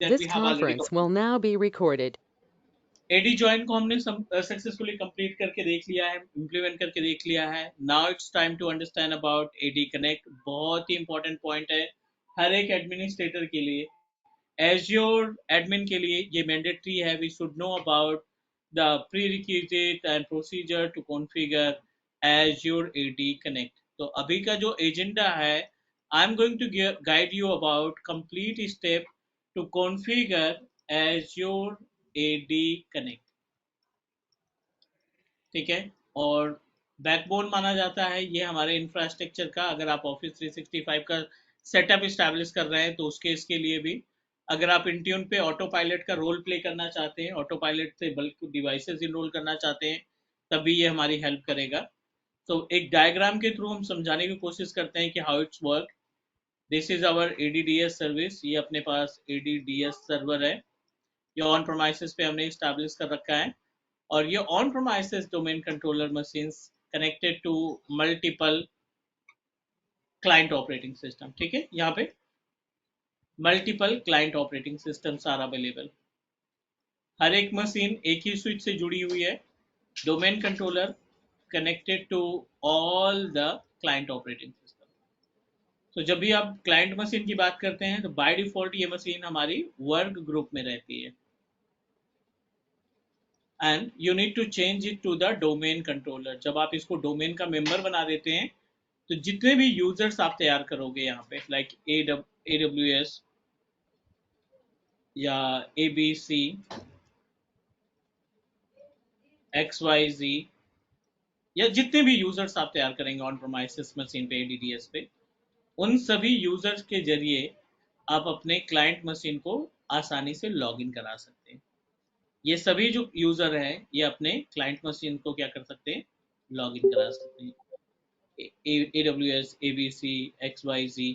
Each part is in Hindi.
that This we have already conference will now be recorded. AD join को हमने सक्सेसफुली कंप्लीट करके देख लिया है, इम्प्लीमेंट करके देख लिया है. Now it's time to understand about AD connect. बहुत ही इंपॉर्टेंट पॉइंट है हर एक एडमिनिस्ट्रेटर के लिए. एज्योर एडमिन के लिए ये मैंडेटरी है. We should know about the prerequisite and procedure to configure Azure AD connect. तो अभी का जो एजेंडा है, I am going to guide you about complete step to configure Azure AD connect. ठीक है. और बैकबोन माना जाता है ये हमारे इंफ्रास्ट्रक्चर का. अगर आप ऑफिस 365 का सेटअप इस्टेब्लिश कर रहे हैं तो उसके इसके लिए भी, अगर आप इंट्यून पे ऑटो पायलट का रोल प्ले करना चाहते हैं, ऑटो पायलट से बल्कि डिवाइसेस इनरोल करना चाहते हैं, तभी ये हमारी हेल्प करेगा. तो एक डायग्राम के थ्रू हम समझाने की कोशिश करते हैं कि how it's work. This is our ADDS service. ये अपने पास एडीडीएस सर्वर है. ये ऑन प्रोमाइसिस पे हमने इस्टेब्लिश कर रखा है. और ये on premises domain controller machines connected to multiple client operating system. ठीक है. यहाँ पे multiple client operating systems are available. हर एक मशीन एक ही स्विच से जुड़ी हुई है. Domain controller connected to all the client operating system. तो जब भी आप क्लाइंट मशीन की बात करते हैं तो बाय डिफॉल्ट ये मशीन हमारी वर्क ग्रुप में रहती है. And you need to change it to the domain controller. जब आप इसको डोमेन का मेंबर बना देते हैं तो जितने भी यूजर्स आप तैयार करोगे यहाँ पे, लाइक ए डब्ल्यू एस या A B C X Y Z, या जितने भी यूजर्स आप तैयार करेंगे ऑन प्रोमाइसिस मशीन पे एडीडीएस पे, उन सभी यूजर्स के जरिए आप अपने क्लाइंट मशीन को आसानी से लॉग इन करा सकते हैं. ये सभी जो यूजर हैं ये अपने क्लाइंट मशीन को क्या कर सकते हैं, लॉग इन करा सकते हैं. A W S A B C X Y G,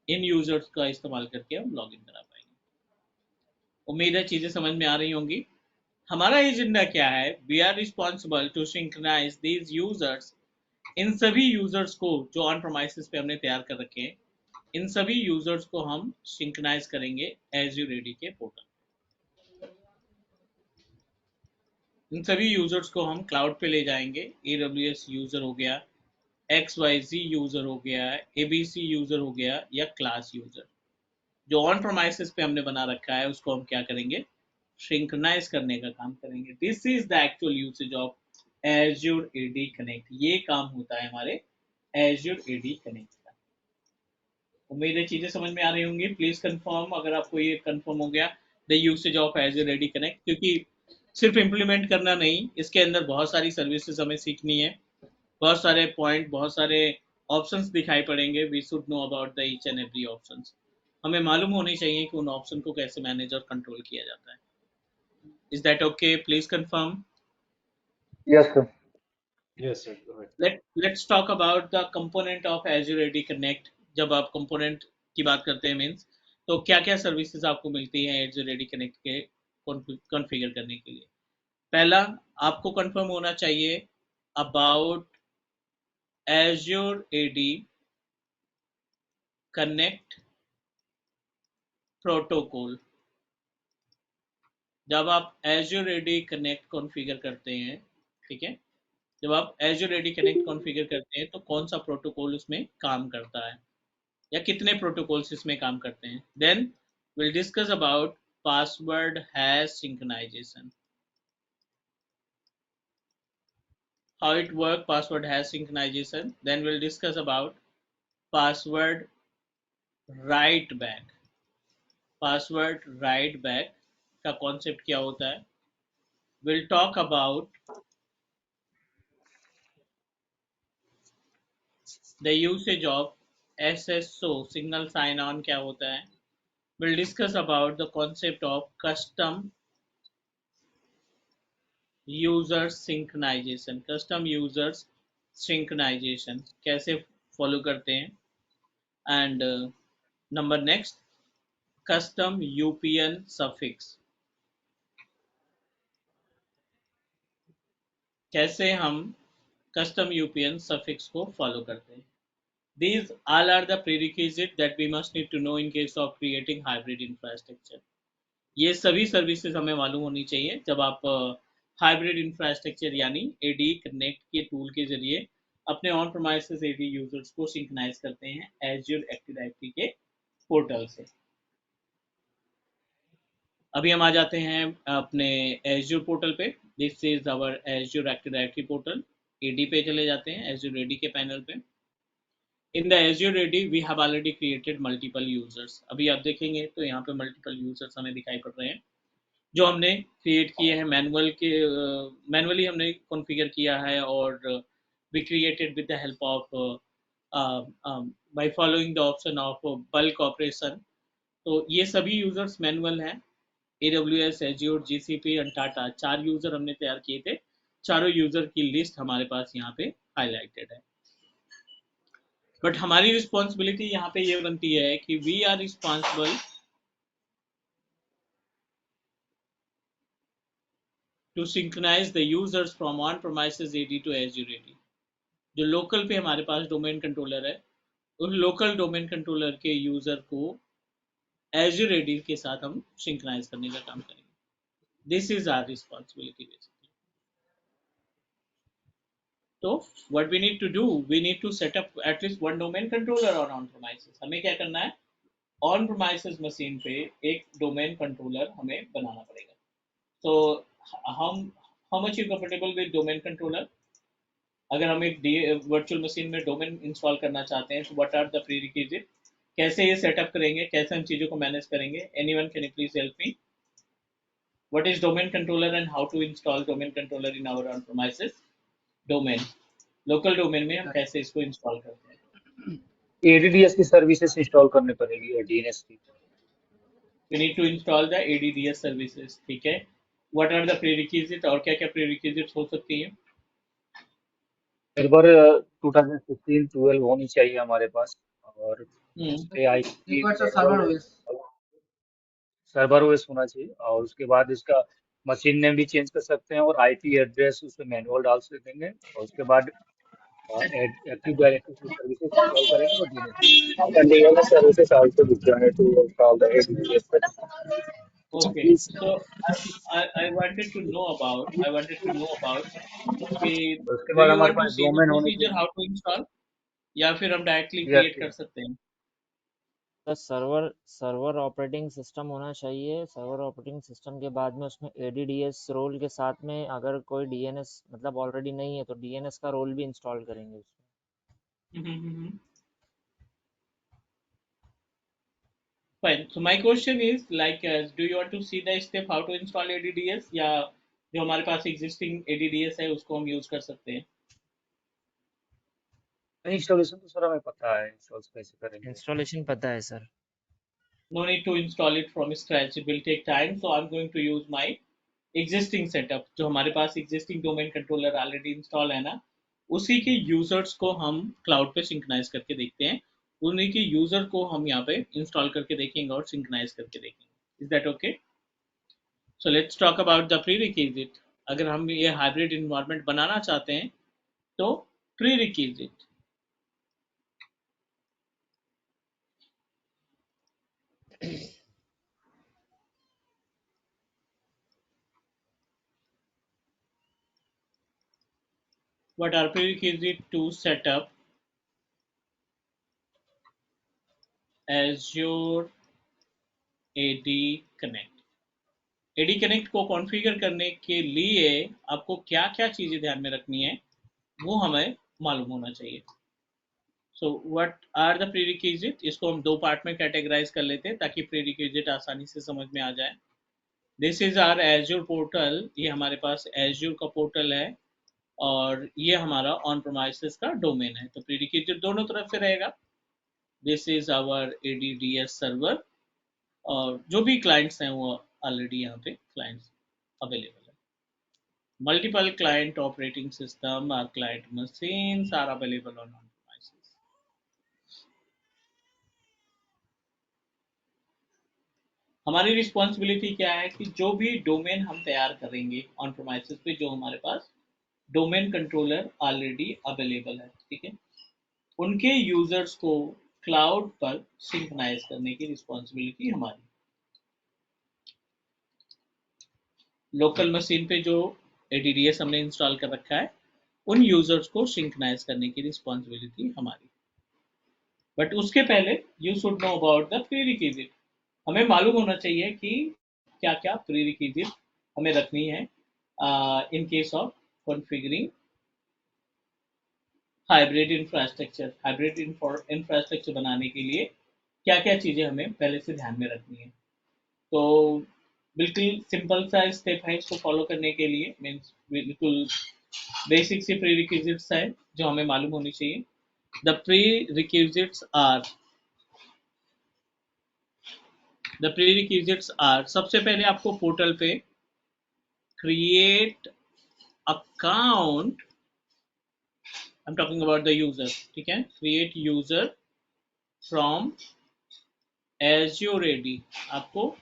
इन यूजर्स का इस्तेमाल करके हम लॉग इन करा पाएंगे. उम्मीद है चीजें समझ में आ रही होंगी. हमारा एजेंडा क्या है? We are responsible to synchronize these users. इन सभी यूजर्स को जो ऑन प्रोमाइसिस पे हमने तैयार कर रखे हैं, इन सभी यूजर्स को हम सिंक्रोनाइज करेंगे एज्योर रेडी के पोर्टल. इन सभी यूजर्स को हम क्लाउड पे ले जाएंगे. ए डब्ल्यू एस यूजर हो गया, एक्स वाई जी यूजर हो गया, ए बी सी यूजर हो गया, या क्लास यूजर, जो ऑन प्रोमाइसिस पे हमने बना रखा है उसको हम क्या करेंगे, सिंक्रोनाइज करने का काम करेंगे. This is the actual usage of Azure AD connect. ये काम होता है हमारे एज्योर एडी कनेक्ट का. उम्मीद है चीजें समझ में आ रही होंगी. प्लीज कंफर्म अगर आपको ये कंफर्म हो गया the usage of Azure AD connect. क्योंकि सिर्फ इम्प्लीमेंट करना नहीं, इसके अंदर बहुत सारी सर्विसेज हमें सीखनी है. बहुत सारे पॉइंट, बहुत सारे ऑप्शंस दिखाई पड़ेंगे. We should know about the each and every options. हमें मालूम होनी चाहिए कि उन ऑप्शन को कैसे मैनेज और कंट्रोल किया जाता है. Is that okay? Please confirm. Yes, sir. Yes, sir. Go ahead. Let's talk about the component of Azure AD Connect. जब आप कंपोनेंट की बात करते हैं मीन्स, तो क्या क्या सर्विसेज आपको मिलती हैं Azure AD Connect के कॉन्फ़िगर करने के लिए. पहला, आपको कंफर्म होना चाहिए about Azure AD Connect protocol. जब आप Azure AD Connect कॉन्फ़िगर करते हैं, ठीक है, जब आप Azure AD Connect कॉन्फ़िगर करते हैं तो कौन सा प्रोटोकॉल उसमें काम करता है, या कितने प्रोटोकॉल्स इसमें काम करते हैं. Then will discuss about password hash synchronization, how it work password hash synchronization. Then will discuss about password write back. Password write back का कॉन्सेप्ट क्या होता है. Will talk about the usage of SSO signal sign on क्या होता है. Will discuss about the concept of custom users synchronization. Custom users synchronization कैसे फॉलो करते हैं. And number next, custom UPN suffix, कैसे हम कस्टम यूपीएन सफिक्स को फॉलो करते हैं. These all are the prerequisites that we must need to know in case of creating hybrid infrastructure. ये सभी सर्विसेज हमें मालूम होनी चाहिए जब आप हाइब्रिड इंफ्रास्ट्रक्चर यानी एडी कनेक्ट के टूल के जरिए अपने ऑन प्रोमाइसेस एडी यूजर्स को सिंक्रोनाइज करते हैं एज्योर एक्टिव डायरेक्टरी के पोर्टल से। अभी हम आ जाते हैं अपने एज्योर पोर्टल पे। This is our Azure active directory portal. AD पे चले जाते हैं, एज्योर एडी के पैनल पे। In the Azure AD we have already created multiple users. अभी आप देखेंगे तो यहाँ पे मल्टीपल यूजर्स हमें दिखाई पड़ रहे हैं जो हमने क्रिएट किए हैं मैनुअली हमने कॉन्फ़िगर किया है, और we created with the help of by following the option of bulk operation. तो ये सभी यूजर्स मैनुअल हैं। AWS, Azure, GCP and Tata, 4 user हमने तैयार किए थे। चारों यूजर की लिस्ट हमारे पास यहाँ पे हाईलाइटेड है। बट हमारी रिस्पॉन्सिबिलिटी यहाँ पे ये बनती है कि we are responsible to synchronize the users from on premises AD to Azure AD। जो लोकल पे हमारे पास डोमेन कंट्रोलर है, उस लोकल डोमेन कंट्रोलर के यूजर को एज्योर AD के साथ हम सिंक्रोनाइज करने का काम करेंगे। This is our responsibility basically. तो what we need to do, we need to set up at least one domain controller on premises. हमें क्या करना है, ऑन प्रोमाइसेस मशीन पे एक डोमेन कंट्रोलर हमें बनाना पड़ेगा। तो हम how much you comfortable with domain controller? अगर हम एक वर्चुअल मशीन में डोमेन इंस्टॉल करना चाहते हैं तो what are the prerequisite, कैसे ये सेटअप करेंगे, कैसे हम चीज़ों को मैनेज करेंगे? Anyone can you please help me? What is domain controller and how to install domain controller in our on premises domain? Local domain में हम कैसे इसको इंस्टॉल करते हैं? ADDS की सर्विसेज इंस्टॉल करनी पड़ेगी और DNS की। We need to install the ADDS services, ठीक है। What are the prerequisite, और क्या क्या प्री रिक्विजिट्स हो सकती हैं? सर्वर 2016-12 होनी चाहिए हमारे पास, और हम्म। उसके आईपी नेटवर्क सर्वर ओएस होना चाहिए, और उसके बाद इसका मशीन नेम भी चेंज कर सकते हैं और आईपी एड्रेस उसमें मैनुअल डाल देंगे, और उसके बाद एक्टिव डायरेक्टरी की सर्विसेज इंस्टॉल करेंगे और DNS। And DNS services also required to install the AWS. Okay, so I wanted to know about कि उसके do बाद you हमारे want to pass see the domain होने procedure चाहिए। how to install, या फिर हम डायरेक्टली यस, क्रिएट कर सकते हैं? तो सर्वर सर्वर ऑपरेटिंग सिस्टम होना चाहिए। सर्वर ऑपरेटिंग सिस्टम के बाद में उसमें ADDS रोल के साथ में अगर कोई DNS मतलब ऑलरेडी नहीं है तो DNS का रोल भी इंस्टॉल करेंगे उसमें। Fine. So my question is like, do you want to see the step how to install ADDS, या जो हमारे पास existing ADDS है उसको हम यूज कर सकते हैं? इंस्टॉलेशन तो सर हमें पता है, इंस्टॉल कैसे करेंगे। इंस्टॉलेशन पता है sir. No need to install it from scratch. It will take time. So I'm going to use my existing setup। जो हमारे पास existing domain controller already install है ना, उसी के users को हम cloud पे synchronize करके देखते हैं। उन्हीं के user को हम यहाँ पे install करके देखेंगे और synchronize करके देखेंगे। Is that okay? So let's talk about the prerequisite। अगर हम ये hybrid environment बनाना चाहते हैं तो prerequisite, what are prerequisite to set up Azure AD Connect? AD Connect को कॉन्फ़िगर करने के लिए आपको क्या क्या चीज़ें ध्यान में रखनी है वो हमें मालूम होना चाहिए। So what are the prerequisite, इसको हम दो पार्ट में कैटेगराइज कर लेते हैं ताकि प्रीरिक्विजिट आसानी से समझ में आ जाए। This is our Azure portal, ये हमारे पास एज्योर का पोर्टल है और ये हमारा ऑन प्रोमाइसेस का डोमेन है। तो प्रीरिक्विजिट दोनों तरफ से रहेगा। This is our ADDS server, और जो भी क्लाइंट्स हैं वो ऑलरेडी यहाँ पे क्लाइंट्स अवेलेबल है। Multiple client operating system or client machines are available on on-premises। हमारी रिस्पॉन्सिबिलिटी क्या है कि जो भी डोमेन हम तैयार करेंगे ऑन प्रोमाइसेस पे, जो हमारे पास डोमेन कंट्रोलर ऑलरेडी अवेलेबल है, ठीक है, उनके यूजर्स को क्लाउड पर सिंक्रोनाइज करने की रिस्पॉन्सिबिलिटी हमारी। लोकल मशीन पे जो ADDS हमने इंस्टॉल कर रखा है उन यूजर्स को सिंक्रोनाइज करने की रिस्पॉन्सिबिलिटी हमारी। बट उसके पहले you should know about the pre requisite. हमें मालूम होना चाहिए कि क्या क्या प्री रिक्विजिट हमें रखनी है in case of configuring hybrid infrastructure. Hybrid infrastructure बनाने के लिए क्या क्या चीज़ें हमें पहले से ध्यान में रखनी है। तो बिल्कुल सिंपल सा स्टेप है इसको फॉलो करने के लिए, मीन्स बिल्कुल बेसिक सी प्री रिक्विजिट्स है जो हमें मालूम होनी चाहिए। द प्री रिक्विजिट्स आर सबसे पहले आपको पोर्टल पे create account, I am talking about the user, ठीक है, create user from Azure AD. आपको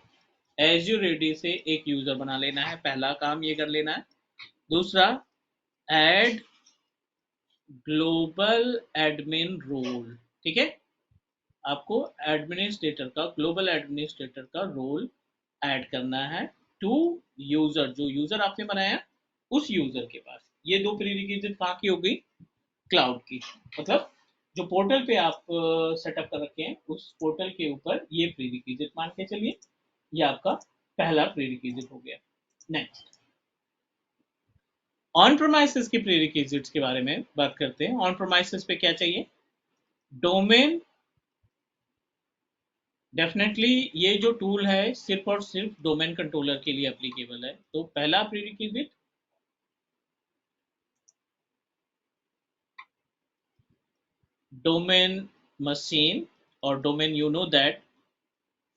एज्योर एडी से एक यूजर बना लेना है, पहला काम ये कर लेना है। दूसरा, ऐड ग्लोबल एडमिन रोल, ठीक है, आपको एडमिनिस्ट्रेटर का, ग्लोबल एडमिनिस्ट्रेटर का रोल ऐड करना है टू यूजर, जो यूजर आपने बनाया उस यूजर के पास। ये दो प्रीरिक्विजिट कहाँ की हो गई? क्लाउड की। मतलब जो पोर्टल पे आप सेटअप कर रखे हैं उस पोर्टल के ऊपर ये प्रीरिक्विजिट मान के चलिए, ये आपका पहला प्रीरिक्विजिट हो गया। नेक्स्ट, ऑन प्रोमाइसिस की प्रीरिक्विजिट्स के बारे में बात करते हैं। ऑन प्रोमाइसिस पे क्या चाहिए? डोमेन। डेफिनेटली ये जो टूल है सिर्फ और सिर्फ डोमेन कंट्रोलर के लिए एप्लीकेबल है। तो पहला प्रीरिक्विजिट, डोमेन मशीन, और डोमेन यू नो दैट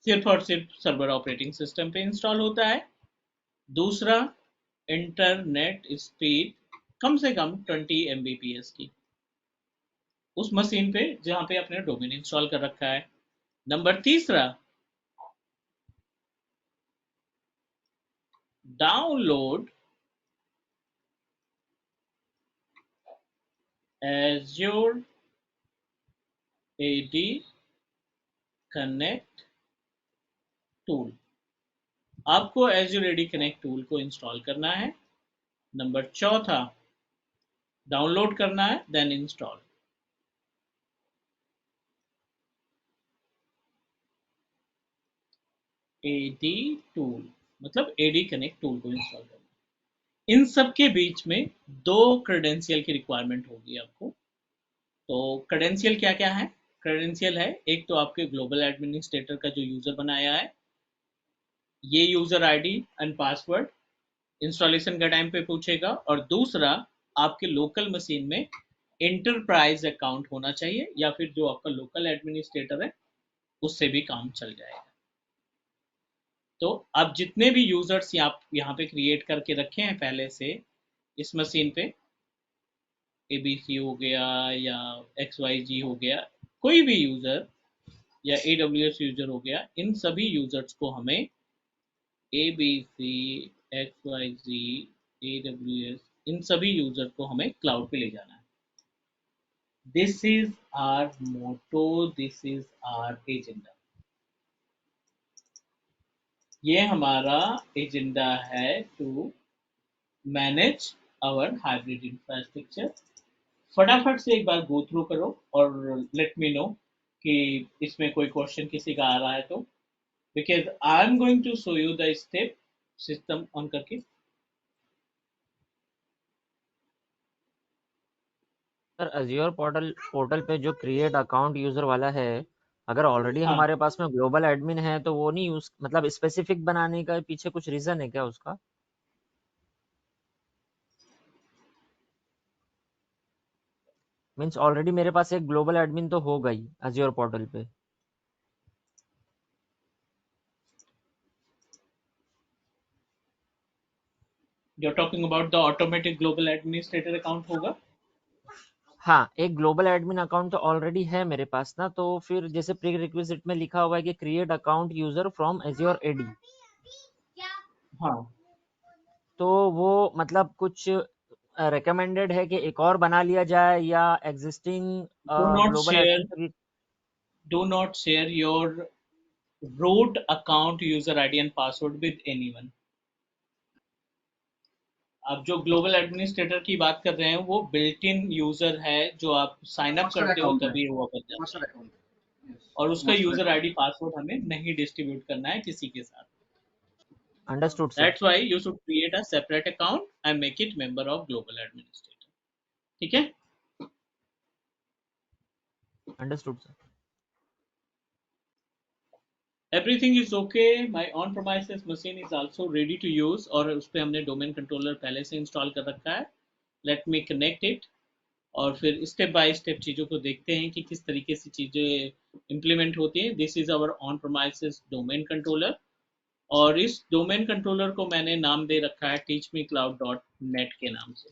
सिर्फ और सिर्फ सर्वर ऑपरेटिंग सिस्टम पे इंस्टॉल होता है। दूसरा, इंटरनेट स्पीड कम से कम 20 Mbps की उस मशीन पे जहां पे आपने डोमेन इंस्टॉल कर रखा है। नंबर तीसरा, download Azure AD Connect tool. आपको Azure AD Connect टूल को इंस्टॉल करना है। नंबर चौथा, डाउनलोड करना है देन इंस्टॉल। AD टूल मतलब AD Connect टूल को इंस्टॉल करना। इन सब के बीच में दो क्रेडेंशियल की रिक्वायरमेंट होगी आपको। तो क्रेडेंशियल क्या क्या है? क्रेडेंशियल है, एक तो आपके ग्लोबल एडमिनिस्ट्रेटर का जो यूजर बनाया है, ये user ID and password installation का टाइम पे पूछेगा। और दूसरा, आपके लोकल मशीन में एंटरप्राइज अकाउंट होना चाहिए, या फिर जो आपका लोकल एडमिनिस्ट्रेटर है उससे भी काम चल जाएगा। तो अब जितने भी यूजर्स यहाँ पे क्रिएट करके रखे हैं पहले से इस मशीन पे, ABC हो गया या XYG हो गया, कोई भी यूजर या AWS यूजर हो गया, इन सभी यूजर्स को हमें ABC, XYZ, AWS, इन सभी यूजर को हमें क्लाउड पे ले जाना है। This is our motto, this is our agenda. ये हमारा एजेंडा है to manage our hybrid infrastructure. फटाफट से एक बार गो थ्रू करो और लेट मी नो कि इसमें कोई क्वेश्चन किसी का आ रहा है तो, because I am going to show you the step system on करके। सर अज्योर पोर्टल पोर्टल पे जो क्रिएट अकाउंट यूजर वाला है, अगर ऑलरेडी हाँ, हमारे पास में ग्लोबल एडमिन है तो वो नहीं यूज, मतलब स्पेसिफिक बनाने का पीछे कुछ रीजन है क्या उसका? मीन्स ऑलरेडी मेरे पास एक ग्लोबल एडमिन तो होगा ही अज्योर पोर्टल पे। You are talking about the automatic global administrator account होगा। हाँ, एक ग्लोबल एडमिन अकाउंट तो ऑलरेडी है मेरे पास ना, तो फिर जैसे प्री रिक्विजिट में लिखा हुआ है कि create account user from Azure AD, हाँ, तो वो मतलब कुछ रिकमेंडेड है कि एक और बना लिया जाए या existing do not global share, admin से भी? do not share your root account user ID and password with anyone. आप जो ग्लोबल एडमिनिस्ट्रेटर की बात कर रहे हैं वो बिल्ट इन यूजर है, जो आप साइन अप मास्टर करते हो अकाउंट है, तभी वो बन जाता मास्टर है। अकाउंट, यस, और उसका master user ID account. Password हमें नहीं डिस्ट्रीब्यूट करना है किसी के साथ। Understood sir. That's why you should create a separate account and make it member of global administrator. ठीक है। Understood sir. Everything is okay, my on premises machine is also ready to use, और उस पर हमने डोमेन कंट्रोलर पहले से इंस्टॉल कर रखा है। लेट मी कनेक्ट इट, और फिर स्टेप बाय स्टेप चीज़ों को देखते हैं कि किस तरीके से चीज़ें इम्प्लीमेंट होती हैं। This is our on premises domain controller, और इस डोमेन कंट्रोलर को मैंने नाम दे रखा है teachmecloud.net के नाम से।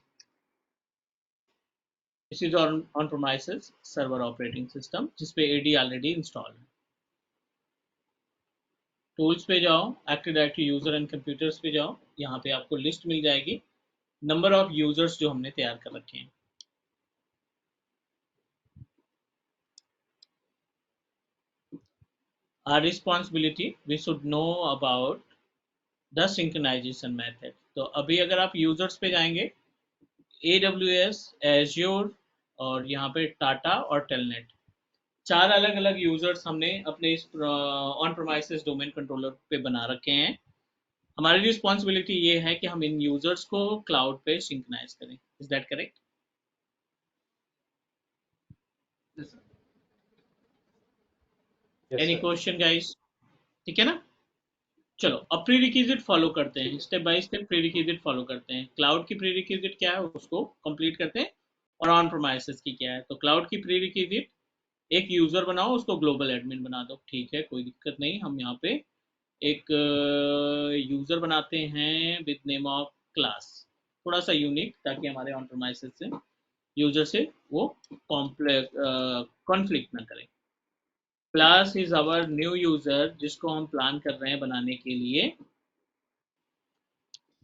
This is on premises server operating system जिसपे एडी ऑलरेडी इंस्टॉल है। टूल्स पे जाओ, active directory user and computers पे जाओ, यहाँ पे आपको लिस्ट मिल जाएगी नंबर ऑफ यूजर्स जो हमने तैयार कर रखे हैं। Our responsibility, we should know about the synchronization method. तो अभी अगर आप यूजर्स पे जाएंगे, AWS, एज्योर और यहाँ पे टाटा और टेलनेट, चार अलग अलग यूजर्स हमने अपने इस ऑन प्रोमाइसेस डोमेन कंट्रोलर पे बना रखे हैं। हमारी रिस्पॉन्सिबिलिटी ये है कि हम इन यूजर्स को क्लाउड पे सिंक्रोनाइज करें। Is that correct? Yes sir. Yes, any sir. Question guys? ठीक है ना। चलो अब प्री रिक्विजिट फॉलो करते हैं, step by step pre requisite follow करते हैं। क्लाउड की प्री रिक्विजिट क्या है उसको कंप्लीट करते हैं, और ऑन प्रोमाइसेस की क्या है। तो क्लाउड की प्री रिक्विजिट, एक यूजर बनाओ, उसको ग्लोबल एडमिन बना दो। ठीक है, कोई दिक्कत नहीं। हम यहाँ पे एक यूजर बनाते हैं विद नेम ऑफ क्लास, थोड़ा सा यूनिक, ताकि हमारे ऑन प्रोमाइसेस से यूजर से वो कॉन्फ्लिक्ट ना करें। Class is our new user जिसको हम प्लान कर रहे हैं बनाने के लिए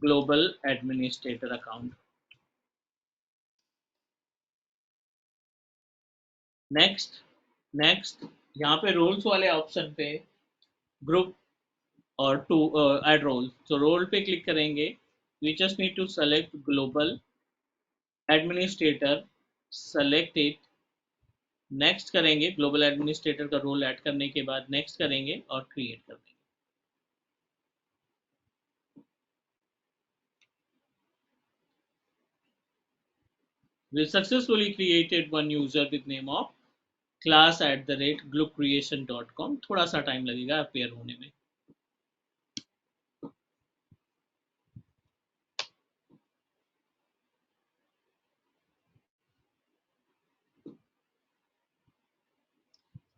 global administrator account. Next, next, यहाँ पे रोल्स वाले ऑप्शन पे ग्रुप और टू एड रोल, तो रोल पे क्लिक करेंगे। We just need to select global administrator, select it, next करेंगे। ग्लोबल एडमिनिस्ट्रेटर का रोल ऐड करने के बाद नेक्स्ट करेंगे और क्रिएट कर देंगे। We successfully created one user with name of class@gloocreation.com। थोड़ा सा टाइम लगेगा अपेयर होने में।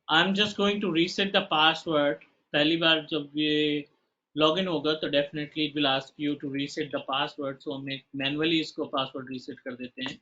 I am just going to reset the password. पहली बार जब ये लॉगिन होगा तो definitely it will ask you to reset the password, so हम मैनुअली इसको पासवर्ड रीसेट कर देते हैं।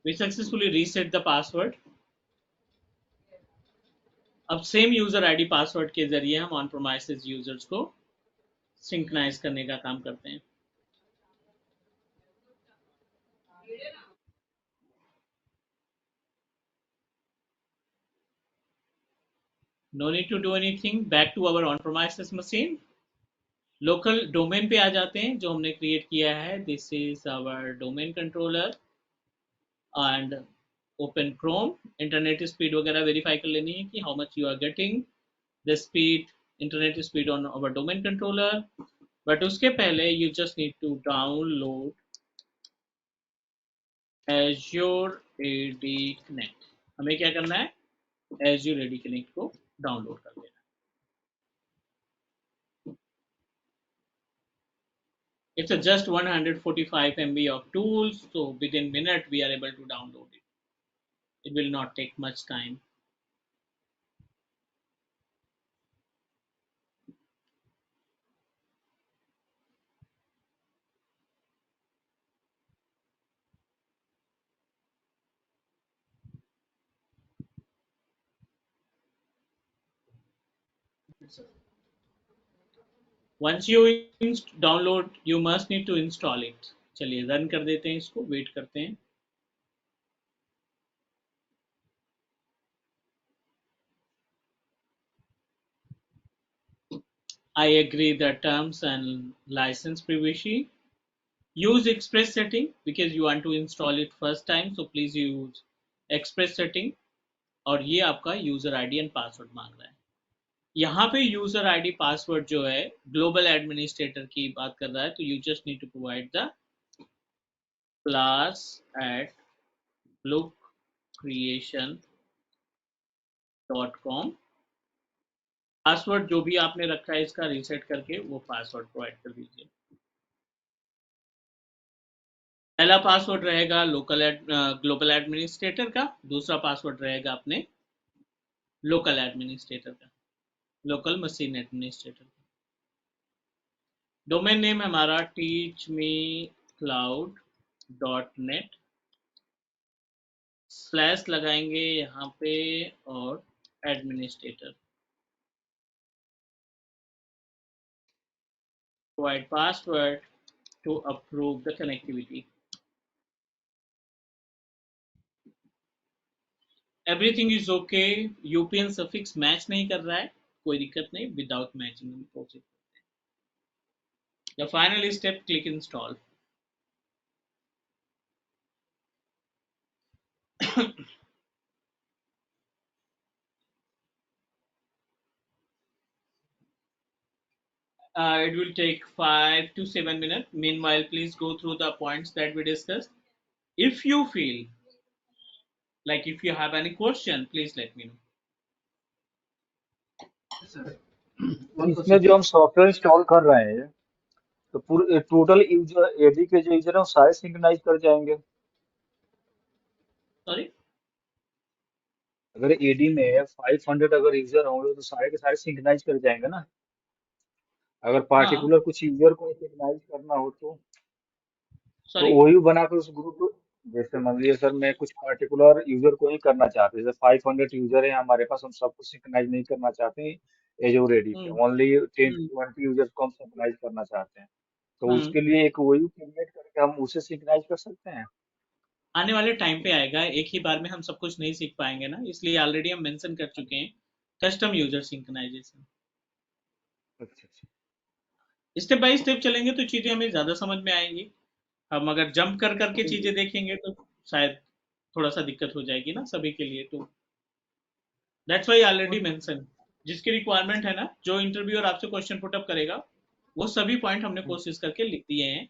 We successfully reset the password। अब सेम यूजर आईडी पासवर्ड के जरिए हम ऑन प्रोमाइसेस यूजर्स को सिंक्रोनाइज करने का काम करते हैं। No need to do anything, back to our on premises machine. Local domain पे आ जाते हैं जो हमने क्रिएट किया है। This is our domain controller and open Chrome. Internet speed वगैरह वेरीफाई कर लेनी है कि how much you are getting the speed, internet speed on our domain controller. But उसके पहले you just need to download Azure AD Connect। हमें क्या करना है, Azure AD Connect को डाउनलोड कर लेना। It's a just 145 MB of tools, so within minute we are able to download it. It will not take much time. Yes, sir. Once you download, you must need to install it. चलिए रन कर देते हैं इसको, वेट करते हैं. I agree the terms and license privacy. Use express setting because you want to install it first time, so please use express setting. और ये आपका यूजर आईडी एंड पासवर्ड मांग रहा है. यहाँ पे यूजर आईडी पासवर्ड जो है ग्लोबल एडमिनिस्ट्रेटर की बात कर रहा है, तो you just need to provide the class at bookcreation.com. Password जो भी आपने रखा है इसका रीसेट करके वो पासवर्ड प्रोवाइड कर दीजिए. पहला पासवर्ड रहेगा ग्लोबल एडमिनिस्ट्रेटर का, दूसरा पासवर्ड रहेगा अपने लोकल एडमिनिस्ट्रेटर का, लोकल मशीन एडमिनिस्ट्रेटर का. डोमेन नेम हमारा teachmecloud.net स्लैश लगाएंगे यहाँ पे और administrator. Provide password to approve the connectivity. Everything is okay. UPN suffix match नहीं कर रहा है, कोई दिक्कत नहीं. विदाउट मैचिंग हम proceed. The final step, click install. It will take 5 to 7 minutes. Meanwhile, please go through the points that we discussed. If you feel like if you have any question, please let me know. Yes, sir. इसमें जो हम सॉफ्टवेयर इंस्टॉल कर रहे हैं तो पूरे टोटल यूजर एडी के जो यूजर है वो सारे सिंक्रोनाइज कर जाएंगे. Sorry? अगर एडी में 500 अगर यूजर होंगे तो सारे के सारे सिंक्रोनाइज कर जाएंगे ना. अगर हाँ. पार्टिकुलर कुछ यूजर को सिंक्रोनाइज करना हो तो Sorry? वही बनाकर उस ग्रुप को, जैसे मान लीजिए सर मैं कुछ पार्टिकुलर यूजर को ही करना चाहते हैं, जैसे 500 यूजर है हमारे पास, हम सबको सिंक्रोनाइज नहीं करना चाहते हैं एज ऑफ रेडी पे, hmm. Only 10 hmm. to 20 users को हम सिंक्रोनाइज करना चाहते हैं. तो हम्म. उसके लिए एक वही क्रिएट करके हम उसे सिंक्रोनाइज कर सकते हैं. आने वाले टाइम पे आएगा. एक ही बार में हम सब कुछ नहीं सीख पाएंगे ना, इसलिए ऑलरेडी हम मेंशन कर चुके हैं कस्टम यूजर सिंक्रोनाइजेशन. अच्छा अच्छा. स्टेप बाय स्टेप चलेंगे तो चीजें हमें ज्यादा समझ में आएंगी. हम अगर जंप कर करके चीजें देखेंगे तो शायद थोड़ा सा दिक्कत हो जाएगी ना सभी के लिए. तो दैट्स वाई ऑलरेडी मेंशन. जिसकी रिक्वायरमेंट है ना, जो इंटरव्यूअर आपसे क्वेश्चन पुट अप करेगा वो सभी पॉइंट हमने कोशिश करके लिख दिए हैं.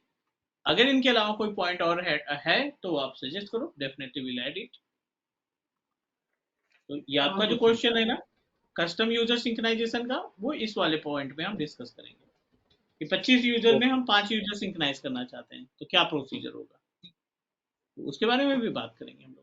अगर इनके अलावा कोई पॉइंट और है तो आप सजेस्ट करो, डेफिनेटली विल ऐड इट. तो ये आपका जो क्वेश्चन है ना कस्टम यूजर सिंक्रोनाइजेशन का, वो इस वाले पॉइंट में हम डिस्कस करेंगे कि 25 यूजर में हम 5 यूजर सिंक्रोनाइज करना चाहते हैं तो क्या प्रोसीजर होगा, तो उसके बारे में भी बात करेंगे हम लोग.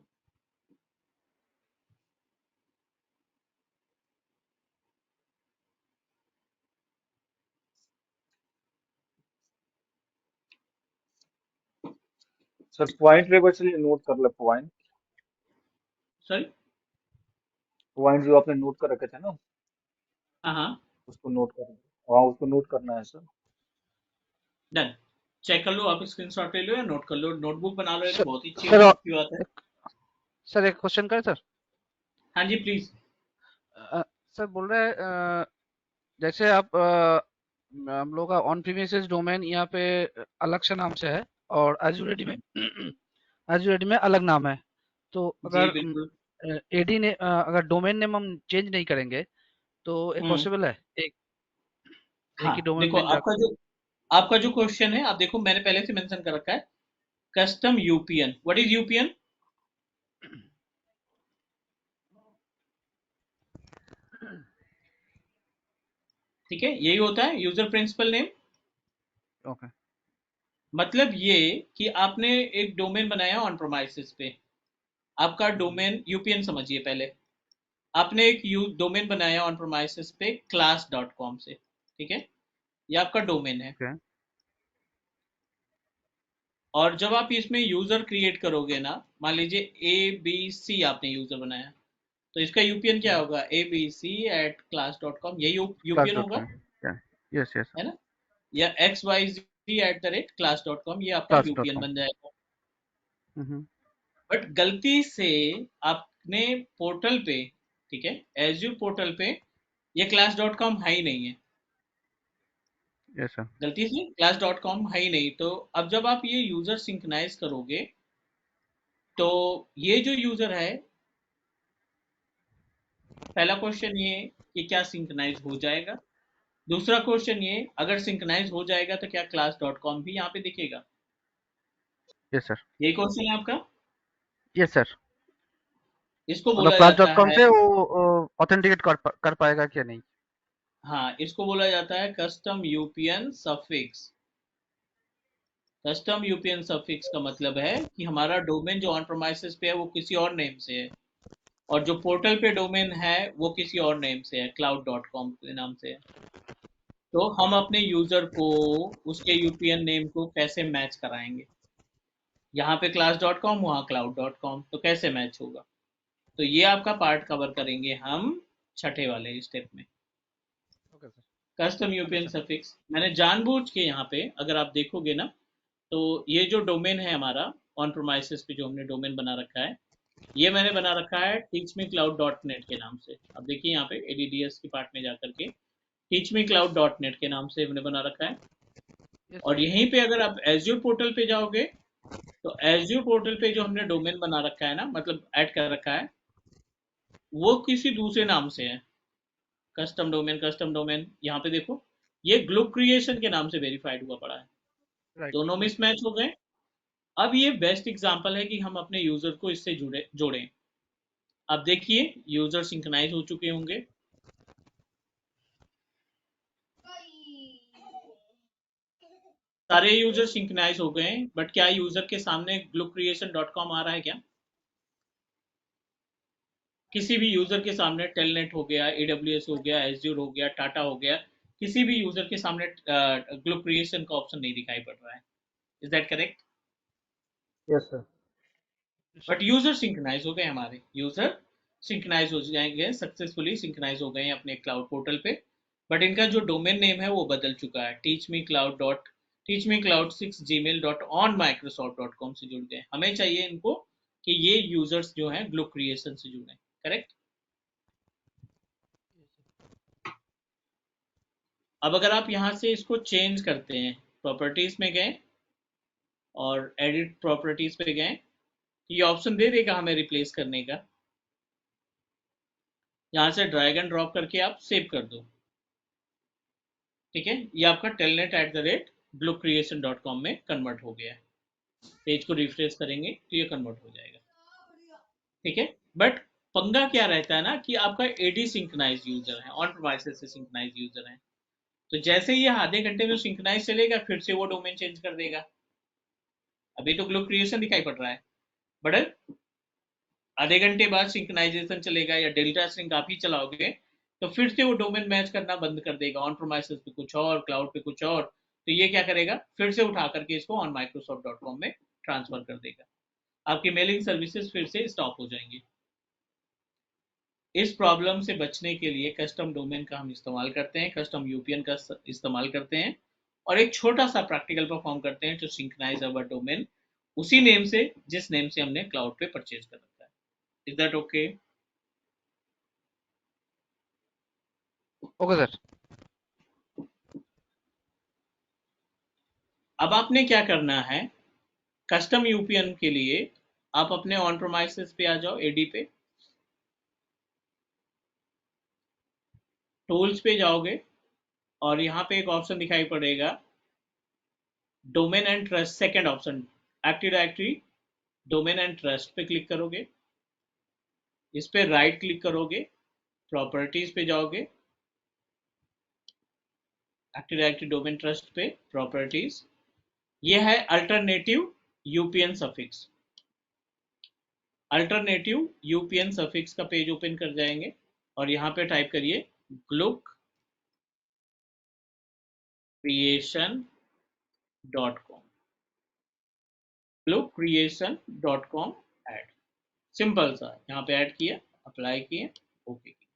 सर पॉइंट एक बार चलिए नोट कर ले. Point sorry. पॉइंट जो आपने नोट कर रखे थे ना, हाँ हाँ. उसको नोट कर. हाँ उसको नोट करना है सर. डन. चेक कर लो, आप स्क्रीनशॉट ले लो या नोट कर लो, नोटबुक बना लो, सर बहुत ही अच्छी सर अच्छी बात है. सर एक क्वेश्चन करें सर. हाँ जी प्लीज. सर बोल रहे हैं जैसे आप हम लोग का ऑन प्रीमिसेस डोमेन यहाँ पे अलग से नाम से है और एजुरेडी में एजुरेडी में अलग नाम है. तो जी अगर बिल्कुल. एडी ने अगर डोमेन नेम हम चेंज नहीं करेंगे तो एक हम्म. पॉसिबल है एक हाँ ही डोमेन देखो, मिल जाए. आपका जो क्वेश्चन है, आप देखो मैंने पहले से मेंशन कर रखा है custom UPN. What is UPN? ठीक है, यही होता है यूजर प्रिंसिपल नेम. ओके. मतलब ये कि आपने एक डोमेन बनाया ऑन प्रोमाइसिस पे. आपका डोमेन यूपीएन समझिए. पहले आपने एक डोमेन बनाया ऑन प्रोमाइसिस पे class.com से. ठीक है, ये आपका डोमेन है. ओके. और जब आप इसमें यूजर क्रिएट करोगे ना, मान लीजिए ए बी सी आपने यूजर बनाया, तो इसका यूपीएन क्या होगा, abc@class.com, यही यूपीएन होगा, class.com, यस यस है ना, या xyz@class.com, ये आपका यूपीएन class.com। बन जाएगा। बट गलती से आपने पोर्टल पे, ठीक है, एज्यूर पोर्टल पे ये class.com है ही नहीं है, यस सर। गलती से class.com है ही नहीं। तो अब जब आप ये यूजर सिंक्रोनाइज करोगे तो ये जो यूजर है, पहला क्वेश्चन ये कि क्या सिंक्रोनाइज हो जाएगा, दूसरा क्वेश्चन ये अगर सिंक्रोनाइज हो जाएगा तो क्या class.com भी यहाँ पे दिखेगा, यस सर। यही क्वेश्चन है आपका। यस सर, इसको मतलब बोला जाता class.com है, से वो ऑथेंटिकेट कर पाएगा क्या नहीं? हाँ, इसको बोला जाता है custom UPN suffix. Custom UPN suffix का मतलब है कि हमारा डोमेन जो ऑन प्रोमाइसेस पे है वो किसी और नेम से है, और जो पोर्टल पे डोमेन है वो किसी और नेम से है, cloud.com के नाम से है। तो हम अपने यूजर को उसके यूपीएन नेम को कैसे मैच कराएंगे, यहाँ पे class.com, वहाँ cloud.com, तो कैसे मैच होगा, तो ये आपका पार्ट कवर करेंगे हम छठे वाले स्टेप में, okay sir. Custom UPN understand. Suffix. मैंने जानबूझ के यहाँ पे, अगर आप देखोगे ना, तो ये जो डोमेन है हमारा ऑन प्रोमाइसेस पे जो हमने डोमेन बना रखा है, ये मैंने बना रखा है teachmecloud.net के नाम से। अब देखिए यहाँ पे एडीडीएस के पार्ट में जाकर के teachmecloud.net के नाम से हमने बना रखा है। यस और सर। यहीं पे अगर आप एज्यूर पोर्टल पे जाओगे तो एज्यूर पोर्टल पे जो हमने डोमेन बना रखा है ना, मतलब ऐड कर रखा है, वो किसी दूसरे नाम से है, कस्टम डोमेन यहाँ पे देखो, ये ग्लोब क्रिएशन के नाम से वेरीफाइड हुआ पड़ा है, राइट। दोनों मिसमैच हो गए। अब ये बेस्ट एग्जांपल है कि हम अपने यूजर को इससे जुड़े जोड़ें। अब देखिए यूजर सिंक्रोनाइज हो चुके होंगे, सारे यूजर सिंक्रोनाइज हो गए, बट क्या यूजर के सामने gloocreation.com आ रहा है क्या, किसी भी यूजर के सामने टेलनेट हो गया, AWS हो गया, एज्यूर हो गया, टाटा हो गया, किसी भी यूजर के सामने ग्लो क्रिएशन का ऑप्शन नहीं दिखाई पड़ रहा है, is that correct. Yes sir. But user synchronize हो गए, हमारे यूजर सिंक्रोनाइज हो जाएंगे, सक्सेसफुली सिंक्रोनाइज हो गए हैं अपने क्लाउड पोर्टल पे, बट इनका जो डोमेन नेम है वो बदल चुका है, teachmecloud.on microsoft.com से जुड़ गए। हमें चाहिए इनको कि ये यूजर्स जो हैं ग्लो क्रिएशन से जुड़े, करेक्ट। अब अगर आप यहाँ से इसको चेंज करते हैं, प्रॉपर्टीज में गए और एडिट प्रॉपर्टीज पे गए, ये ऑप्शन दे देगा हमें रिप्लेस करने का, यहाँ से ड्रैग एंड ड्रॉप करके आप सेव कर दो, ठीक है, ये आपका telnet@globcreation.com में कन्वर्ट हो गया है। पेज को रिफ्रेश करेंगे तो ये कन्वर्ट हो जाएगा, ठीक है। बट पंगा क्या रहता है ना कि आपका एडी सिंक्रोनाइज यूजर है, ऑन प्रोमाइसेस से सिंक्रोनाइज यूजर है, तो जैसे ये आधे घंटे में सिंक्रोनाइज चलेगा फिर से वो डोमेन चेंज कर देगा। अभी तो ग्लोब क्रिएशन दिखाई पड़ रहा है, बट आधे घंटे बाद सिंक्रोनाइजेशन चलेगा या डेल्टा सिंक आप ही चलाओगे तो फिर से वो डोमेन मैच करना बंद कर देगा, ऑन प्रोमाइसेस पे कुछ और, क्लाउड पे कुछ और, तो ये क्या करेगा, फिर से उठा करके इसको ऑन माइक्रोसॉफ्ट.com में ट्रांसफर कर देगा, आपकी मेलिंग सर्विसेज फिर से स्टॉप हो जाएंगी। इस प्रॉब्लम से बचने के लिए कस्टम डोमेन का हम इस्तेमाल करते हैं, कस्टम यूपीएन का इस्तेमाल करते हैं, और एक छोटा सा प्रैक्टिकल परफॉर्म करते हैं टू सिंक्रोनाइज अवर डोमेन उसी नेम से जिस नेम से हमने क्लाउड पे परचेज कर रखा है। Is that okay? Okay sir. अब आपने क्या करना है, कस्टम यूपीएन के लिए आप अपने ऑन प्रोमाइसेस पे आ जाओ, एडी पे, टूल्स पे जाओगे और यहाँ पे एक ऑप्शन दिखाई पड़ेगा domain and trust, second option active directory domain and trust पे क्लिक करोगे, इस पे राइट क्लिक करोगे, प्रॉपर्टीज पे जाओगे, एक्टिव डायरेक्टरी डोमेन ट्रस्ट पे प्रॉपर्टीज, ये है अल्टरनेटिव यूपीएन सफिक्स, अल्टरनेटिव यूपीएन सफिक्स का पेज ओपन कर जाएंगे और यहाँ पे टाइप करिए ग्लुक creation.com, gloocreation.com ऐड, सिंपल सा यहाँ पे ऐड किया, अप्लाई किए, ओके किए,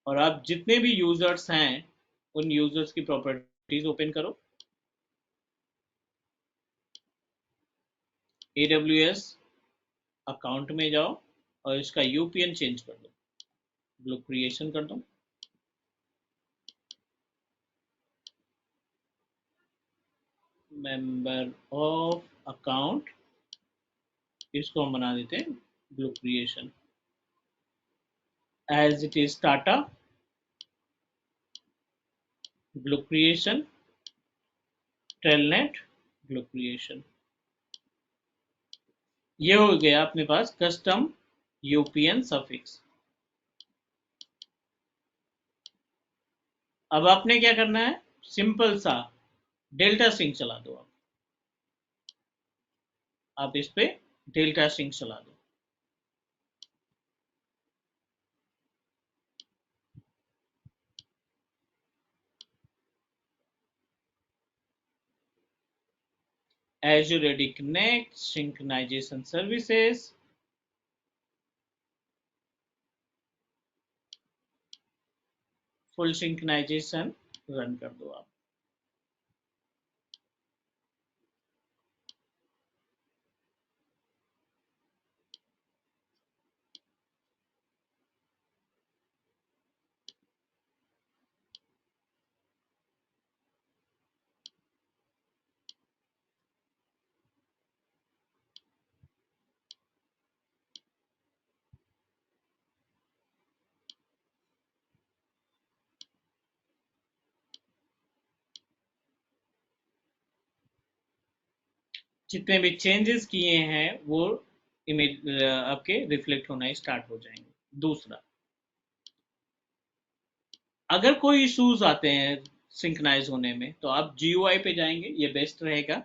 और आप जितने भी यूजर्स हैं उन यूजर्स की प्रॉपर्टीज ओपन करो, AWS अकाउंट में जाओ और इसका यूपीएन चेंज कर दो, ग्रुप क्रिएशन कर दो, मेंबर ऑफ अकाउंट, इसको हम बना देते हैं group creation, as it is Tata group creation, telnet group creation. ये हो गया अपने पास कस्टम यूपीएन सफिक्स। अब आपने क्या करना है, सिंपल सा डेल्टा स्ट्रिंग चला दो, आप इस पे डेल्टा स्ट्रिंग चला दो, Azure AD Connect synchronization services, full synchronization run कर दो आप। जितने भी चेंजेस किए हैं वो इमेज आपके रिफ्लेक्ट होना स्टार्ट हो जाएंगे। दूसरा, अगर कोई इश्यूज आते हैं सिंक्रोनाइज होने में तो आप GUI पे जाएंगे, ये बेस्ट रहेगा।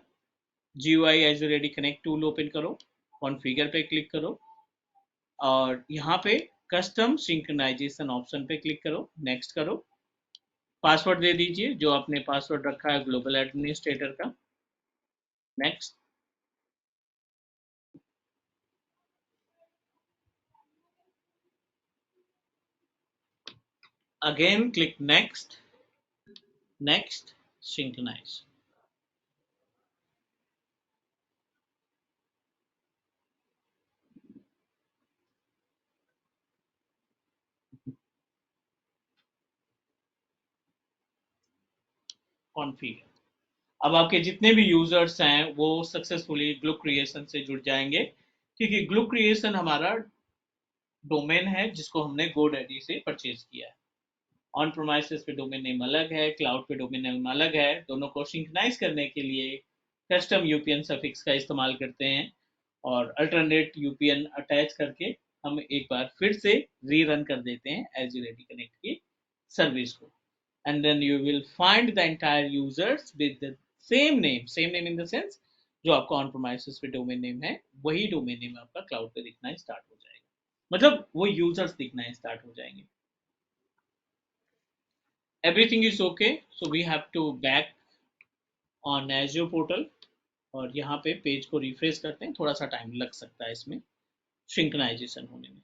GUI Azure AD Connect tool open करो, कॉन्फ़िगर पे क्लिक करो और यहाँ पे कस्टम सिंक्रोनाइजेशन ऑप्शन पे क्लिक करो, नेक्स्ट करो, पासवर्ड दे दीजिए जो आपने पासवर्ड रखा है ग्लोबल एडमिनिस्ट्रेटर का, next, again click next, next, synchronize। Configure, अब आपके जितने भी यूजर्स हैं वो सक्सेसफुली ग्लू क्रिएशन से जुड़ जाएंगे, क्योंकि ग्लू क्रिएशन हमारा डोमेन है जिसको हमने GoDaddy से परचेज किया है। ऑन प्रोमाइसेस पे डोमेन नेम अलग है, क्लाउड पे डोमेन नेम अलग है, दोनों को सिंक्रोनाइज करने के लिए कस्टम यूपीएन सफिक्स का इस्तेमाल करते हैं और अल्टरनेट यूपीएन अटैच करके हम एक बार फिर से रीरन कर देते हैं Azure AD Connect की सर्विस को, and then you will find the entire users with the same name in the sense जो आपका ऑन प्रोमाइसेस पे डोमेन नेम है वही डोमेन नेम आपका क्लाउड पे दिखना स्टार्ट हो जाएगा, मतलब वो यूजर्स दिखना स्टार्ट हो जाएंगे। Everything is okay, so we have to back on Azure portal और यहाँ पे पेज को रिफ्रेश करते हैं, थोड़ा सा टाइम लग सकता है इसमें सिंक्रोनाइजेशन होने में।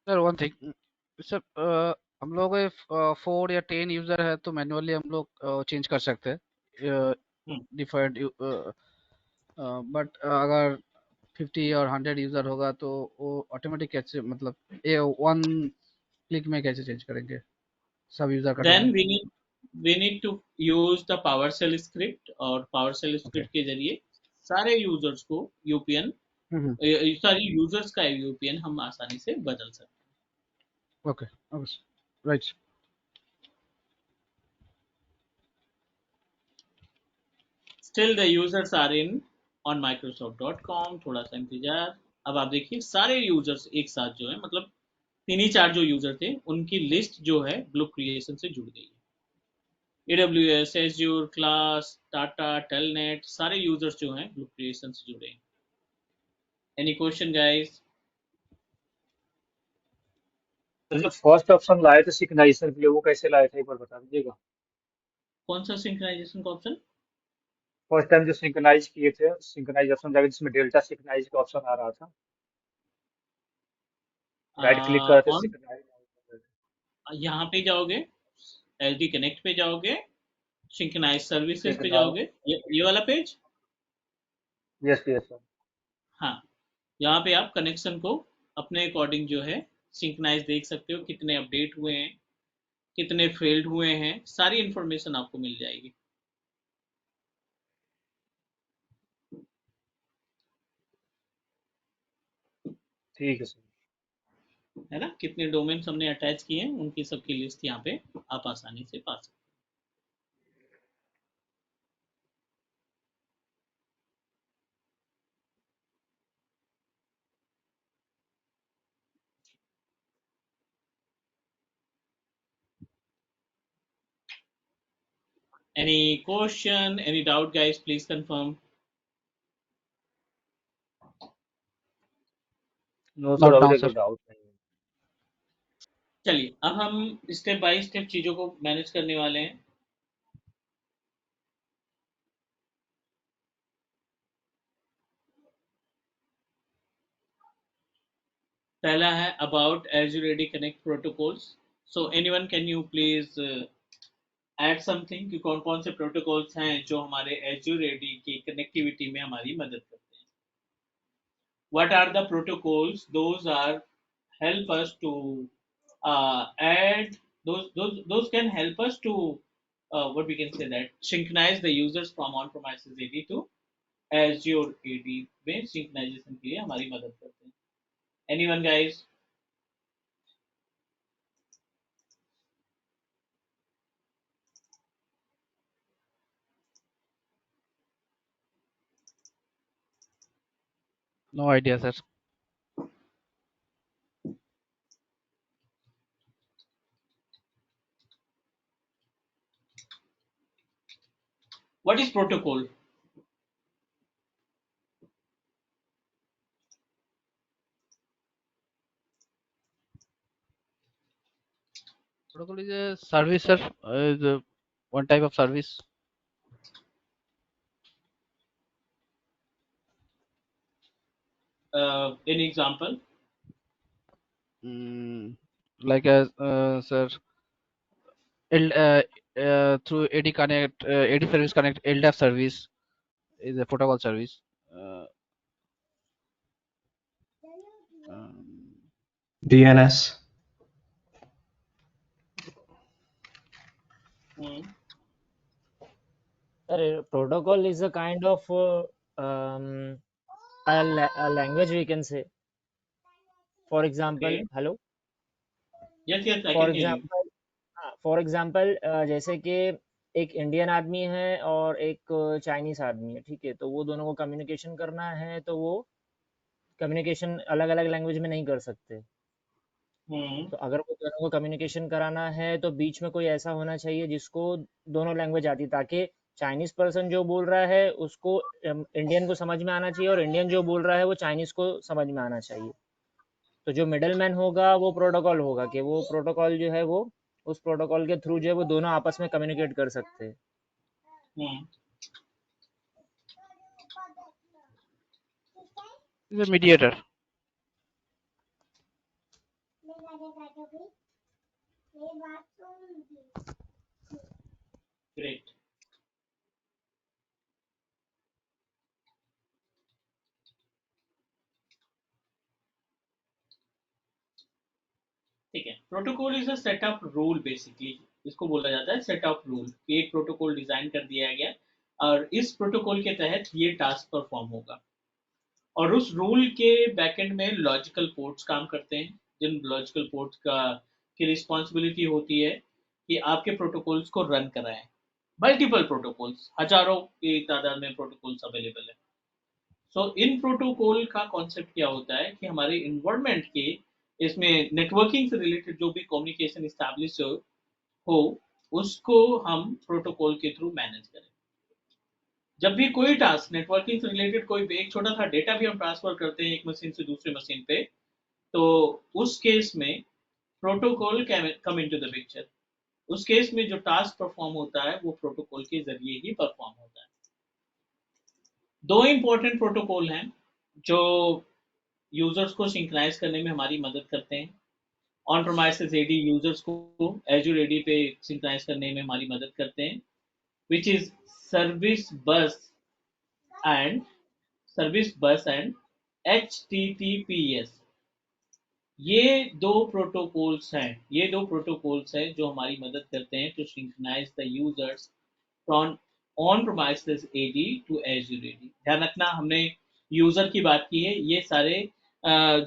सर वन थिंग सर, हम लोग 4 या 10 यूजर है तो मैन्युअली हम लोग चेंज कर सकते हैं डिफॉल्ट, बट अगर 50 और 100 यूजर होगा तो वो ऑटोमेटिक कैसे, मतलब ये वन क्लिक में कैसे चेंज करेंगे सब यूजर का Then domain? we need to use the PowerShell script और PowerShell ओके script के जरिए सारे यूजर्स को यूपीएन, सारी यूजर्स का यूपीएन हम आसानी से बदल सकते ओके ओके राइट। हैं। Still the users are in on Microsoft.com, थोड़ा सा इंतजार। अब आप देखिए सारे यूजर्स एक साथ जो है, मतलब 3 ही 4 जो यूजर थे उनकी लिस्ट जो है ग्रुप क्रिएशन से जुड़ गई है। AWS, Azure, class, Tata, telnet, सारे यूजर्स जो हैं ग्रुप क्रिएशन से जुड़े हैं। Any question guys? तो जो फर्स्ट ऑप्शन लाए थे सिंक्रोनाइजेशन के लिए वो कैसे लाए थे एक बार बता दीजिएगा। कौन सा सिंक्रोनाइजेशन का ऑप्शन? फर्स्ट टाइम जो सिंक्रोनाइज किए थे, सिंक्रोनाइजेशन जाके जिसमें डेल्टा सिंक्रोनाइज का ऑप्शन आ रहा था, राइट क्लिक करते और सिंक्रोनाइज। यहाँ पे जाओगे, एलडी कनेक्ट पे जाओगे, सिंक्रोनाइज सर्विसेज पे सिंक्रोनाइज, जाओगे, ये वाला पेज। Yes yes sir. हाँ, यहाँ पे आप कनेक्शन को अपने अकॉर्डिंग जो है सिंक्रोनाइज देख सकते हो, कितने अपडेट हुए हैं, कितने फेल्ड हुए हैं, सारी इंफॉर्मेशन आपको मिल जाएगी। ठीक है सर। है ना, कितने डोमेन्स हमने अटैच किए हैं उनकी सबकी लिस्ट यहाँ पे आप आसानी से पा सकते हैं। Any question, any doubt guys, please confirm. No sir, not अभी नाउ तक कोई सर। डाउट नहीं है। चलिए अब हम स्टेप बाय स्टेप चीजों को मैनेज करने वाले हैं। पहला है about Azure AD Connect protocols। So anyone can you please add something कि कौन कौन से प्रोटोकॉल्स हैं जो हमारे Azure AD की कनेक्टिविटी में हमारी मदद करते हैं। What are the protocols? Those are help us to add those can help us to what we can say that synchronize the users from on-premises AD to Azure AD में synchronization के लिए हमारी मदद करते हैं। Anyone guys? No idea sir. What is protocol? Protocol is a service, sir. Is one type of service. Any example? Like as sir, through AD Connect, AD Service Connect, LDAP service is a protocol service. DNS. Sir, protocol is a kind of um, a language we can say. For example, Okay. hello. Yes, yes, I for can hear you. Example, हाँ, फॉर एग्जाम्पल जैसे कि एक इंडियन आदमी है और एक चाइनीस आदमी है, ठीक है, तो वो दोनों को कम्युनिकेशन करना है तो वो कम्युनिकेशन अलग अलग लैंग्वेज में नहीं कर सकते। Hmm. तो अगर वो दोनों को कम्युनिकेशन कराना है तो बीच में कोई ऐसा होना चाहिए जिसको दोनों लैंग्वेज आती, ताकि चाइनीज पर्सन जो बोल रहा है उसको इंडियन को समझ में आना चाहिए और इंडियन जो बोल रहा है वो चाइनीज को समझ में आना चाहिए। तो जो मिडल मैन होगा वो प्रोटोकॉल होगा, कि वो प्रोटोकॉल जो है वो उस प्रोटोकॉल के थ्रू जो है वो दोनों आपस में कम्युनिकेट कर सकते हैं। Hmm. Is a mediator. Great. ठीक है, protocol is a set of rule, basically इसको बोला जाता है सेट ऑफ रूल कि एक प्रोटोकॉल डिजाइन कर दिया गया और इस प्रोटोकॉल के तहत ये टास्क परफॉर्म होगा और उस रूल के बैकएंड में लॉजिकल पोर्ट्स काम करते हैं, जिन लॉजिकल पोर्ट्स का की रिस्पॉन्सिबिलिटी होती है कि आपके प्रोटोकॉल्स को रन कराएं। मल्टीपल प्रोटोकॉल्स, हजारों की तादाद में प्रोटोकॉल्स अवेलेबल है। सो इन प्रोटोकॉल का कॉन्सेप्ट क्या होता है कि हमारे इन्वायरमेंट के इसमें नेटवर्किंग से रिलेटेड जो भी कम्युनिकेशन इस्टेब्लिश हो उसको हम प्रोटोकॉल के थ्रू मैनेज करें। जब भी कोई टास्क नेटवर्किंग से रिलेटेड कोई एक छोटा सा डेटा भी हम ट्रांसफर करते हैं एक मशीन से दूसरे मशीन पे, तो उस केस में protocol come into the picture. उस केस में जो टास्क परफॉर्म होता है वो प्रोटोकॉल के जरिए ही परफॉर्म होता है। दो इंपॉर्टेंट प्रोटोकॉल हैं जो यूजर्स को सिंक्राइज करने में हमारी मदद करते हैं। ऑन प्रोमाइसेस एडी यूजर्स को एजूर एडी पे सिंक्राइज करने में हमारी मदद करते हैं, विच इज सर्विस बस एंड सर्विस बस एंड HTTPS। ये दो प्रोटोकॉल्स हैं जो हमारी मदद करते हैं to synchronize the users from on premises AD to Azure AD. ध्यान रखना, हमने यूजर की बात की है। ये सारे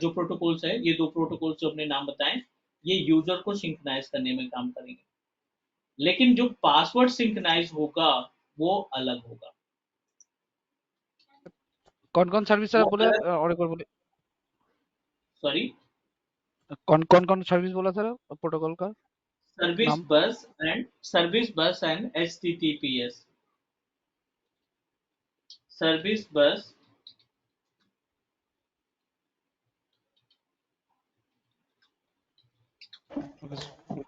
जो प्रोटोकॉल्स है, ये दो प्रोटोकॉल्स जो अपने नाम बताएं, ये यूजर को सिंक्रोनाइज करने में काम करेंगे, लेकिन जो पासवर्ड सिंक्रोनाइज होगा वो अलग होगा। कौन कौन सर्विस वो बोले अलग, और एक बार बोले, सॉरी, कौन कौन कौन सर्विस बोला सर प्रोटोकॉल का सर्विस नाम? बस एंड HTTPS। सर्विस बस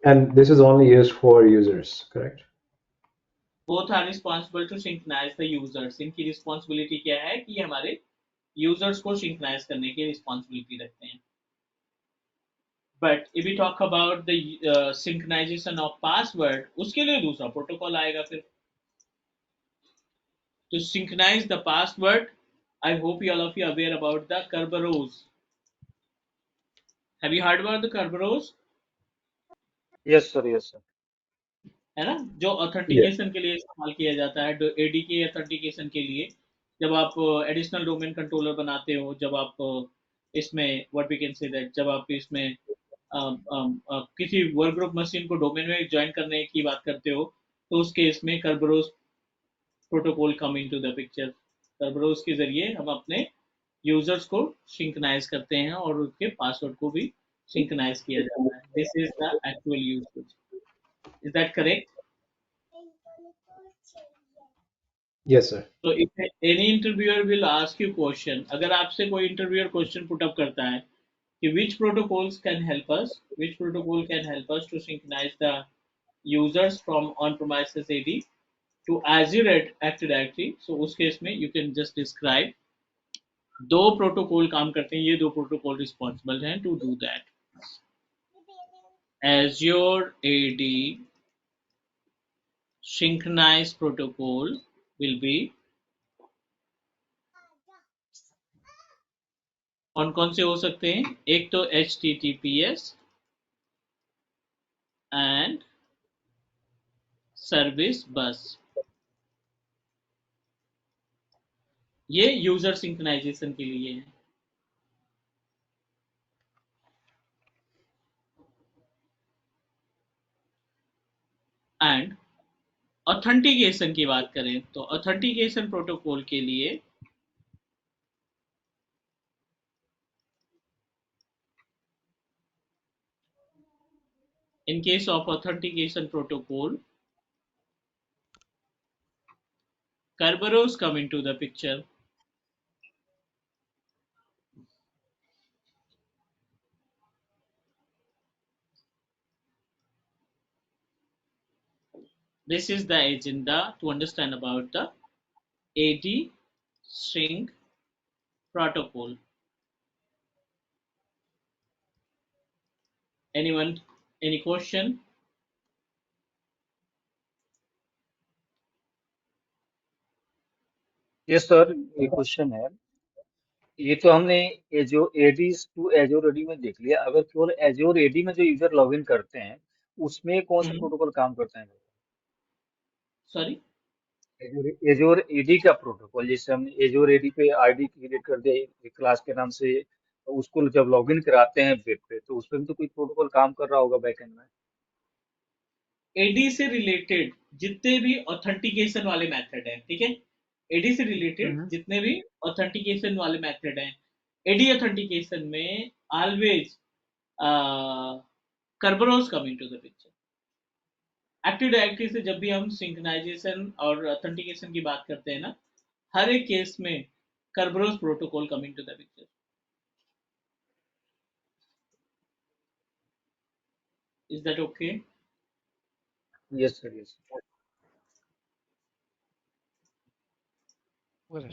And this is only used for users, correct? both are responsible to synchronize the users। इनकी रिस्पॉन्सिबिलिटी क्या है कि ये हमारे यूजर्स को सिंक्रोनाइज करने की रिस्पॉन्सिबिलिटी रखते हैं। But if we talk about the synchronization of password, उसके लिए दूसरा प्रोटोकॉल आएगा फिर। To synchronize the password, I hope you all of you are aware about the Kerberos। Have you heard about the Kerberos? Yes sir, yes sir. है ना, जो Yes. ऑथेंटिकेशन के लिए इस्तेमाल किया जाता है, एडी के ऑथेंटिकेशन के लिए। जब आप एडिशनल डोमेन कंट्रोलर बनाते हो, जब आप इसमें what we can say that, जब आप इसमें किसी वर्क ग्रुप मशीन को डोमेन में ज्वाइन करने की बात करते हो, तो उस केस में Kerberos protocol come into the picture. Kerberos के जरिए हम अपने यूजर्स को सिंक्रोनाइज करते हैं और उसके पासवर्ड को भी सिंक्रोनाइज किया जाता है। This is the actual usage. Is that correct? Yes, sir. तो if any interviewer will ask you question, अगर आपसे कोई इंटरव्यूअर क्वेश्चन पुट अप करता है कि which protocols can help us, which protocol can help us to synchronize the users from on premises AD to Azure Active Directory, so उस केस में यू कैन जस्ट डिस्क्राइब दो प्रोटोकॉल काम करते हैं, ये दो प्रोटोकॉल रिस्पॉन्सिबल हैं to do that. Azure AD synchronized protocol will be, कौन से हो सकते हैं? एक तो HTTPS एंड सर्विस बस, ये यूजर सिंक्रोनाइजेशन के लिए है। एंड ऑथेंटिकेशन की बात करें तो ऑथेंटिकेशन प्रोटोकॉल के लिए in case of authentication protocol, Kerberos come into the picture। This is the agenda to understand about the AD sync protocol। Anyone, any question? Yes sir, ये क्वेश्चन है। ये तो हमने Azure AD to Azure AD में देख लिया। अगर केवल एजोर एडी में जो यूजर लॉगिन करते हैं, उसमें कौन सा प्रोटोकॉल काम करता है? सॉरी, एजोर एडी का प्रोटोकॉल, जैसे हमने एजोर एडी पे आईडी क्रिएट कर दिया एक क्लास के नाम से, तो उसको जब लॉगिन कराते हैं वेब पे, तो उसपे भी तो कोई प्रोटोकॉल काम कर रहा होगा बैकएंड में। एडी से रिलेटेड जितने भी ऑथेंटिकेशन वाले मेथड हैं, ठीक है, एडी से रिलेटेड जितने भी ऑथेंटिकेशन वाले मेथड हैं, एडी ऑथेंटिकेशन में always Kerberos come into the picture. Active directory से जब भी हम सिंक्रोनाइजेशन और ऑथेंटिकेशन की बात करते हैं ना, हर एक केस में Kerberos protocol come into the picture. Is that okay? Yes sir, yes. Sir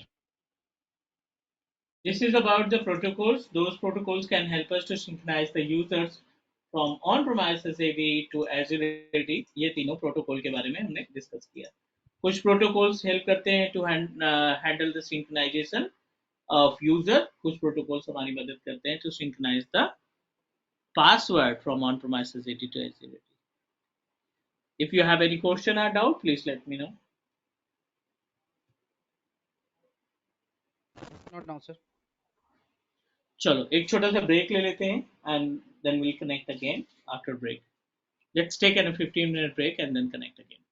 This is about the protocols. Those protocols can help us to synchronize the users from on-premises AD to Azure AD. ये तीनों प्रोटोकॉल के बारे में हमने डिस्कस किया. कुछ प्रोटोकॉल्स हेल्प करते हैं to handle the synchronization of user. कुछ प्रोटोकॉल्स हमारी मदद करते हैं to synchronize the password from on-premises AD to Azure AD. If you have any question or doubt, please let me know. Not now, sir. चलो एक छोटा सा ब्रेक ले लेते हैं and then we'll connect again after break. Let's take a 15-minute break and then connect again.